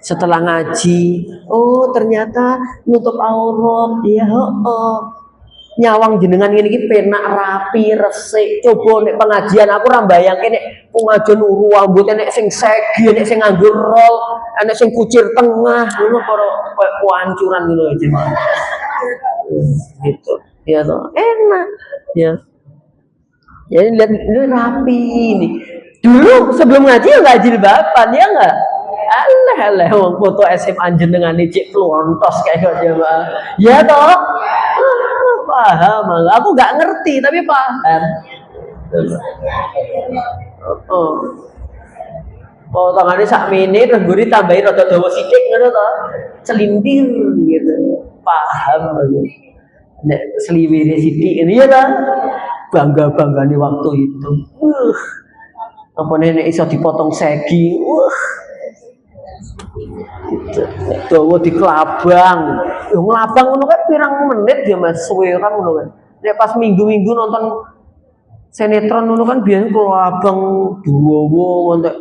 Setelah ngaji, oh ternyata nutup aurat, ya nyawang jenengan ini penak rapi resik. Coba nek pengajian aku ora mbayangke nek pengajian rambutnya nek sing segi, nek sing nganggo rol, nek sing kucir tengah ngono koyo kuancuran ngono aja. Gitu. Ya toh, enak. Ya. Jadi lihat ini rapi ini. Dulu sebelum ngaji ya enggak jilbaban ya enggak? Alah wong foto SMA jenengan cek klontos kayak jamaah. Ya toh? Paham, aku nggak ngerti tapi paham. Oh, tangannya sak mini terus gue ditambahin rada dawa sithik ngono to. Selintir gitu. Paham aku. Nek seliwire sithik ini ya ta. Bangga-banggane waktu itu. Apa nenek iso dipotong segi. Dawa di kelabang. Yo nglabang ngono kae pirang menit ya Mas suwe kan ngono kan. Nek pas minggu-minggu nonton sinetron ngono kan biyen kelabang dawa ngontek.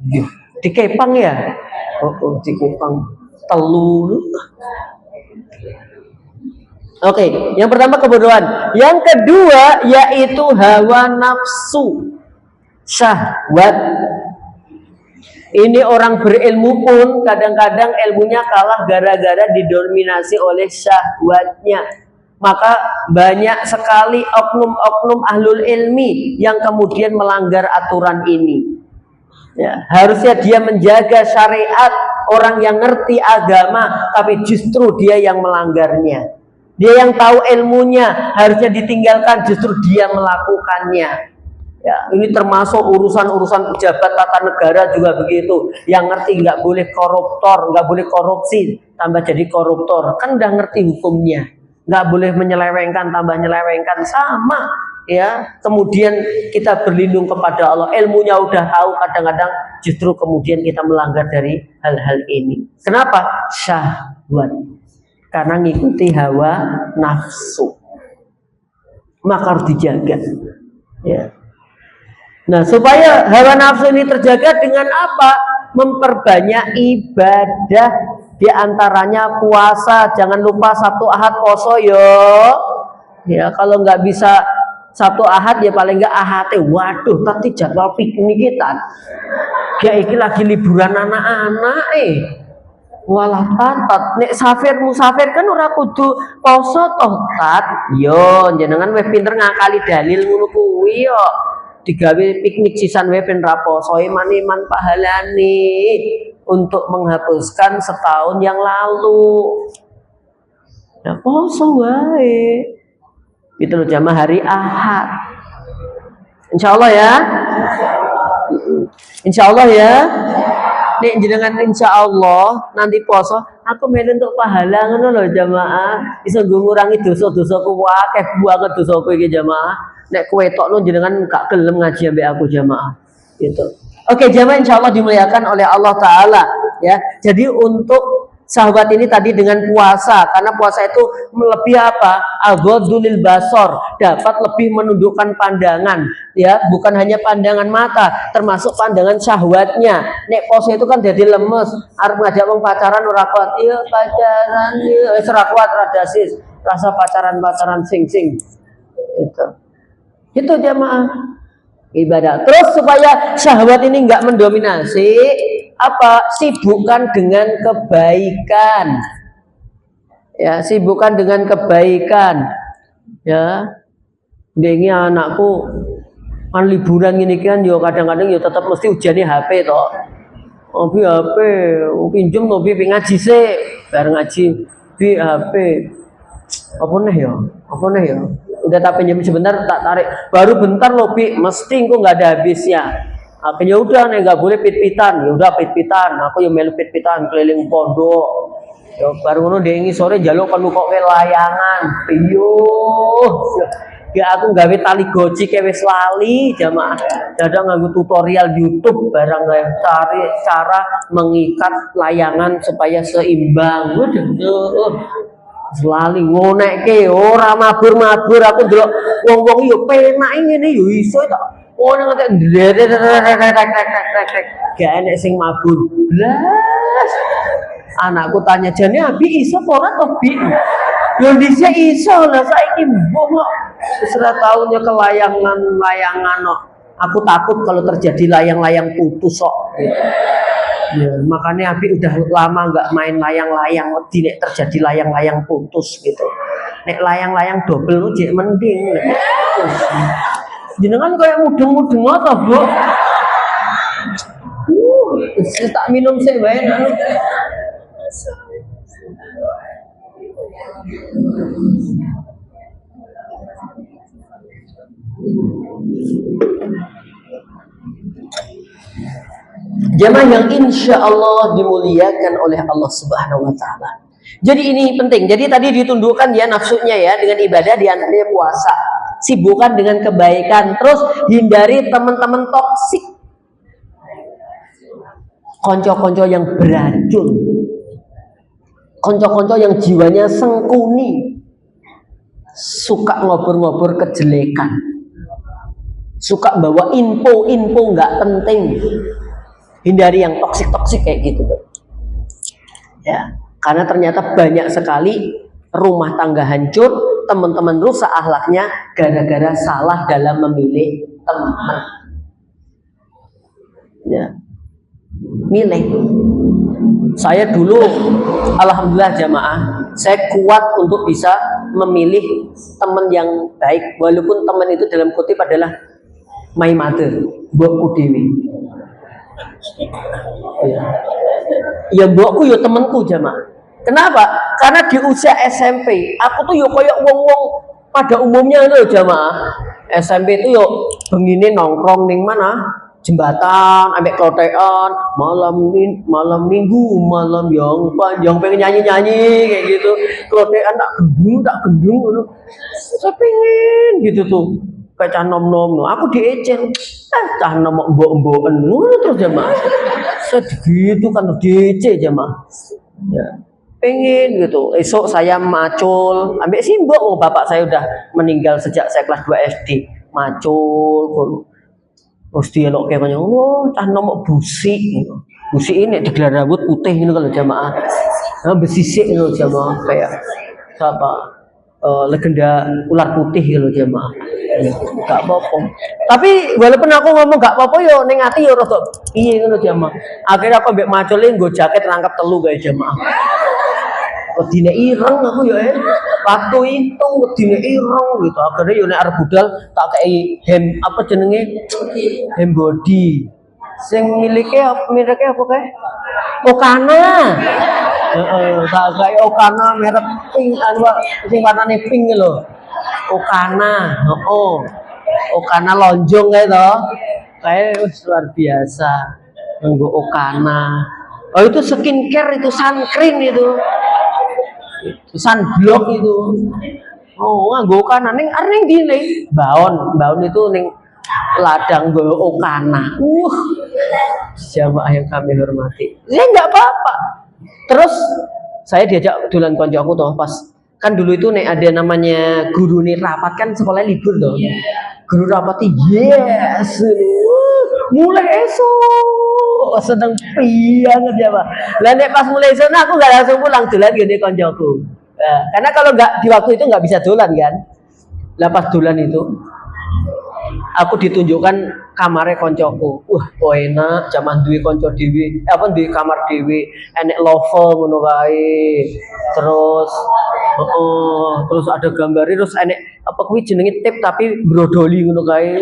Yo dikepang ya. Oh dikepang telu. Oke, yang pertama kebodohan. Yang kedua yaitu hawa nafsu, syahwat. Ini orang berilmu pun kadang-kadang ilmunya kalah gara-gara didominasi oleh syahwatnya. Maka banyak sekali oknum-oknum ahlul ilmi yang kemudian melanggar aturan ini. Ya, harusnya dia menjaga syariat, orang yang ngerti agama, tapi justru dia yang melanggarnya. Dia yang tahu ilmunya, harusnya ditinggalkan, justru dia melakukannya. Ya, ini termasuk urusan-urusan pejabat tata negara juga begitu. Yang ngerti nggak boleh koruptor, nggak boleh korupsi, tambah jadi koruptor. Kan udah ngerti hukumnya. Nggak boleh menyelewengkan, tambah nyelewengkan, sama. Ya, kemudian kita berlindung kepada Allah. Ilmunya udah tahu, kadang-kadang justru kemudian kita melanggar dari hal-hal ini. Kenapa? Syahwat. Karena ngikuti hawa nafsu. Maka harus dijaga. Ya. Nah, supaya hawa nafsu ini terjaga dengan apa? Memperbanyak ibadah, diantaranya puasa. Jangan lupa Sabtu Ahad poso yo. Ya, kalau nggak bisa Sabtu Ahad ya paling nggak Ahad. Waduh, tadi jadwal piknik kita. Ya iki lagi liburan anak-anak Walah tat, nek safir musafir kan ora kudu poso toh tat. Yo, jenengan wis pinter ngakali dalil ngono kuwi yo. Digawe piknik sisan wae ben ra poso iman-iman pahalane untuk menghapuskan setahun yang lalu. Ya poso wae. Itu loh jamaah hari Ahad. Insyaallah ya. Insyaallah ya. Nek jenengan insyaallah nanti poso, aku melu untuk pahala ngono lho jamaah. Iso ngurangi dosa-dosaku akeh banget dosaku iki jamaah. Nek kowe tokno jenengan gak gelem ngaji ambek aku jamaah. Gitu. Oke, jamaah insyaallah dimuliakan oleh Allah taala ya. Jadi untuk sahabat ini tadi dengan puasa, karena puasa itu lebih apa? Aghadul basar, dapat lebih menundukkan pandangan, ya, bukan hanya pandangan mata, termasuk pandangan syahwatnya. Nek puasa itu kan jadi lemes, arep ngajak wong pacaran ora kuat, iya pacaran, iya wis ora kuat radasis, rasa pacaran-pacaran sing-sing. Itu jamaah ibadah. Terus supaya syahwat ini enggak mendominasi, apa? Sibukkan dengan kebaikan. Ya, sibukkan dengan kebaikan. Ya. Ini anakku kan liburan ini kan yo kadang-kadang yo tetap mesti ujiannya HP toh. Obi HP, pinjem obi ngaji sih, bareng ngaji di HP. Apa nih ya? Apa nih ya? Udah tak pinjam sebentar, tak tarik. Baru bentar loh, Pi, mesti kok nggak ada habisnya. Akhirnya udah nih nggak boleh pit-pitan, ya udah pit-pitan. Aku yang melu pit-pitan keliling pondok. Ya, baru ngono dengi sore jaluk kan kok layangan. Iyo, ya aku gawe tali goci kayak wis lali jamaah. Dadang nganggo tutorial YouTube barang cari cara mengikat layangan supaya seimbang. Waduh. Selalu ngonekke ora mabur-mabur aku ndelok wong-wong yo penak ngene yo iso to. Ono ngantek gak enek sing mabur. Blas. Anakku tanya jane Abi iso apa ora to, Bi? Yo dhisik iso lah saiki mbok wis ora tau nyekel layangan kok. Aku takut kalau terjadi layang-layang putus kok. Ya, makanya Abi udah lama nggak main layang-layang, wedi nek terjadi layang-layang putus gitu. Nek layang-layang double jek mending nek putus. Jenengan kayak mudeng-mudeng apa, Bu? Tak minum sih wae. Jamaah yang insya Allah dimuliakan oleh Allah Subhanahu Wa Taala. Jadi ini penting. Jadi tadi ditundukkan ya nafsunya ya dengan ibadah, diantaranya puasa. Sibukkan dengan kebaikan. Terus hindari teman-teman toksik, konco-konco yang beracun, konco-konco yang jiwanya sengkuni, suka ngobor-ngobor kejelekan, suka bawa info-info nggak penting. Hindari yang toksik-toksik kayak gitu, ya. Karena ternyata banyak sekali rumah tangga hancur, teman-teman rusak akhlaknya gara-gara salah dalam memilih teman. Ya. Milih. Saya dulu alhamdulillah jamaah, saya kuat untuk bisa memilih teman yang baik walaupun teman itu dalam kutip adalah my mother, mbokku dewi. Ya mbokku ya temanku jamaah. Kenapa? Karena di usia SMP, aku tuh yo koyok wong-wong pada umumnya loh jamaah. SMP itu yo begini nongkrong ning mana? Jembatan, ambek klotekan, malam minggu, malam yang panjang pengen nyanyi kayak gitu. Klotekan tak gendung, saya pengen gitu tuh. Kayak cah nom-nom, aku diecen, cah nom mbok-mboken, terus jamaah. Segitu kan DC jamaah. Ya. Pengen gitu, esok saya macul, ambek simbok, oh bapak saya udah meninggal sejak saya kelas 2 SD, macul, terus dia lo kayak banyak, oh cah nomor busi ini digelar rambut putih ini kalau jamaah, nah besisik ini jamaah kayak siapa, legenda ular putih gitu jamaah, gak apa-apa. Tapi walaupun aku ngomong gak apa-apa yo, neng hati yo rada iya gitu jamaah. Akhirnya aku ambek maculin gue jaket rangkap telu kayak jamaah. Wedine ireng aku ya waktu itu wedine ireng gitu akhirnya yo nek arep budal tak kei hem apa jenenge hem body sing mereknya apa kae Okana tak kei Okana merek pink anu sing warnane pink lho Okana Okana lonjong kae to kae luar biasa nggo Okana oh itu skincare itu sunscreen itu sunblock itu oh nganggo Okana ning areng dine baon itu ning ladang nggo Okana jamaah yang kami hormati ya enggak apa-apa terus saya diajak dolan koncoku toh pas kan dulu itu nek ada namanya guru nih rapat kan sekolah libur toh guru rapat yes mulai esok seneng banget ya Pak. Lah nek pas mulai sana aku nggak langsung pulang dolan gini koncoku. Nah, karena kalau nggak di waktu itu nggak bisa dolan kan. Lah pas dolan itu aku ditunjukkan kamarnya koncoku. Wah, enak zaman duwe konco dhewe, apa duwe kamar dhewe, enek lovel ngono kae. Terus ada gambarnya terus enek apa kuwi jenenge tip tapi brodoli ngono kae.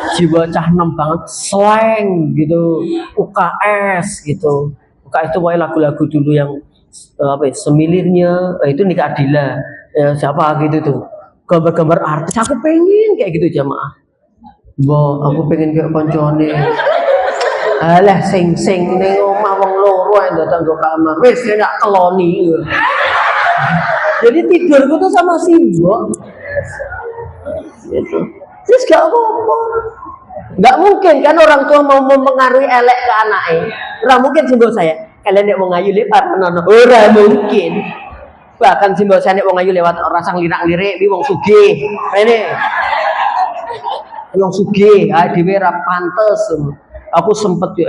Jiwa cah nem banget slang gitu UKS gitu UKS itu pokoknya lagu-lagu dulu yang apa ya semilirnya itu Nika Adila siapa gitu tuh gambar-gambar artis aku pengen kayak gitu jamaah aku pengen kayak koncone alah sing ning omah wong loro ae datang ke kamar wis enak keloni jadi tidurku tuh sama simbok gitu terus gak apa-apa nggak mungkin kan orang tua mau mempengaruhi elek ke anaknya ora mungkin simbok saya kalian nek wong ayu lewat menono ora mungkin bahkan simbok saya nek wong ayu lewat ora sang lirak-lirik wi wong sugih rene wong sugih ae dhewe ra pantes aku sempet yo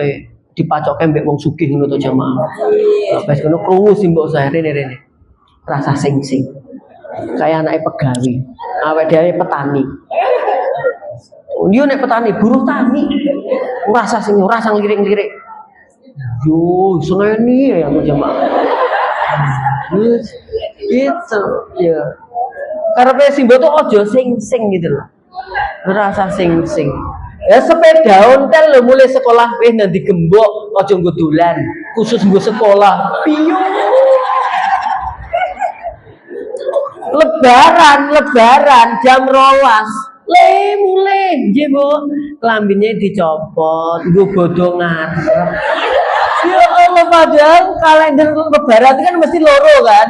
dipacokke mbek wong sugih ngono to jamaah wis ngono krungu simbok saya rene rasa sing-sing kayak anaknya pegawai awake dhewe petani dia nek petani buruh tani rasa lirik-lirik yo seneni ya aku jamaah gitu ya karena simbol tuh ojo sing gitu loh rasa sing ya sepeda ontel lo mulai sekolah nanti gembok ojo nggodolan khusus nggo sekolah piyo lebaran jam 12 mulai jebo kelambinnya dicopot gue bodoh ngarep ya Allah padahal kalender lebaran itu kan mesti loro kan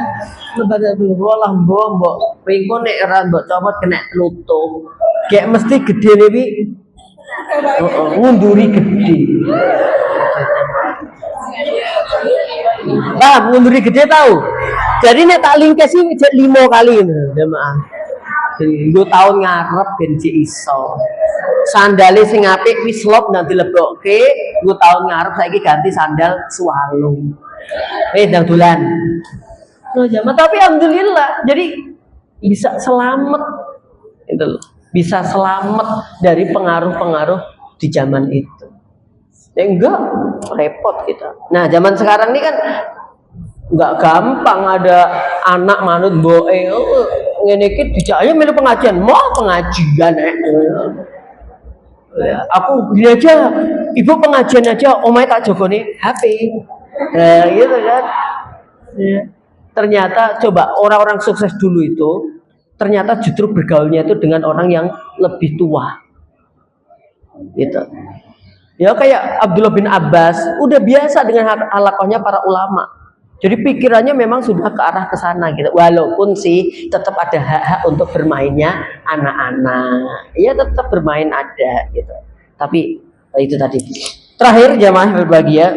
lebaran dulu lah mbok pingko nek ora mbok copot kena lutuh kayak mesti gede nih ngunduri gede ngunduri gede tahu jadi nek tak lingkes sih 5 kali jemaah gue tahun ngarep ben iso sandale sing apik wis lop nanti lebokke gue tahun ngarep saiki ganti sandal swallow ndang dolan No zaman, tapi alhamdulillah jadi bisa selamat gitu loh. Bisa selamat dari pengaruh-pengaruh di zaman itu. Ya enggak, repot kita. Nah, zaman sekarang ini kan enggak gampang, ada anak manut boe ngene iki dijak ayo melu pengajian, mau pengajian ya, aku gini aja, ibu pengajian aja, omae tak jogone HP. Nah, gitu kan. Ya. Ternyata coba orang-orang sukses dulu itu ternyata justru bergaulnya itu dengan orang yang lebih tua. Gitu. Ya kayak Abdullah bin Abbas udah biasa dengan halakohnya para ulama. Jadi pikirannya memang sudah ke arah ke sana gitu. Walaupun sih tetap ada hak-hak untuk bermainnya anak-anak. Ya tetap bermain ada gitu. Tapi itu tadi. Terakhir jamaah berbahagia.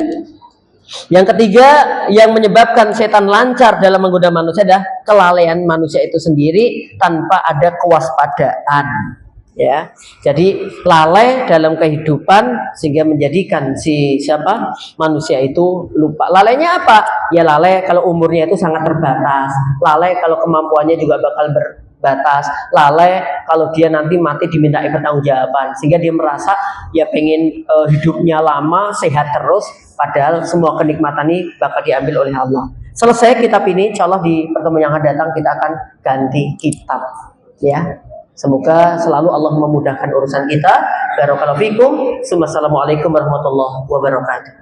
Yang ketiga yang menyebabkan setan lancar dalam menggoda manusia adalah kelalaian manusia itu sendiri tanpa ada kewaspadaan. Ya, jadi lalai dalam kehidupan sehingga menjadikan si manusia itu lupa. Lalainya apa? Ya lalai kalau umurnya itu sangat terbatas, lalai kalau kemampuannya juga bakal berbatas, lalai kalau dia nanti mati dimintai pertanggungjawaban, sehingga dia merasa ya pengen hidupnya lama, sehat terus, padahal semua kenikmatan ini bakal diambil oleh Allah. Selesai kitab ini, insya Allah di pertemuan yang akan datang kita akan ganti kitab, ya. Semoga selalu Allah memudahkan urusan kita. Barakallahu fikum. Assalamualaikum warahmatullahi wabarakatuh.